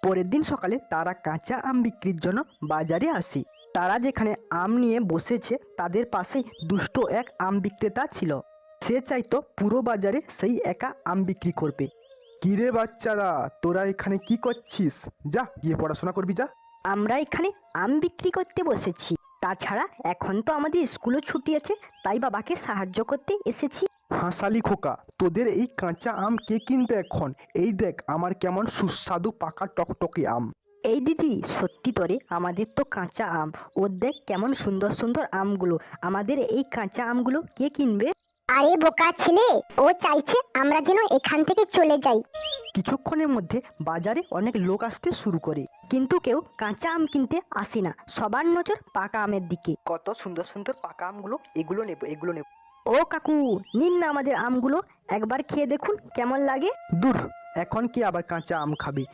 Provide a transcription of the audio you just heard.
পরের দিন সকালে তারা কাঁচা আম বিক্রির জন্য বাজারে আসে। তারা যেখানে আম নিয়ে বসেছে তাদের পাশেই দুষ্ট এক আম বিক্রেতা ছিল। সে চাইতো পুরো বাজারে সেই একা আম বিক্রি করবে। কিরে বাচ্চারা, তোরা এখানে কি করছিস? যা গিয়ে পড়াশোনা করবি যা। আমরা এখানে আম বিক্রি করতে বসেছি। তাছাড়া এখন তো আমাদের স্কুলও ছুটি আছে, তাই বাবাকে সাহায্য করতে এসেছি। হাসালি খোকা, তোদের এই কাঁচা আম কে কিনবে এখন? এই দেখ আমার কেমন সুস্বাদু পাকা টকটকে আম। এই দিদি, সত্যি তোরে, আমাদের তো কাঁচা আম। ওর দেখ কেমন সুন্দর সুন্দর আমগুলো। আমাদের এই কাঁচা আমগুলো কে কিনবে? আরে বোকা ছেলে, ও চাইছে আমরা যেন এখান থেকে চলে যাই। কিছুক্ষণের মধ্যে বাজারে অনেক লোক আসতে শুরু করে, কিন্তু কেউ কাঁচা আম কিনতে আসে না। সবার নজর পাকা আমের দিকে। কত সুন্দর সুন্দর পাকা আমগুলো, এগুলো নেব, এগুলো নেব। ও কাকু, নিন না আমাদের আমগুলো, একবার খেয়ে দেখুন কেমন লাগে। দূর, এখন কি আবার কাঁচা আম খাবি?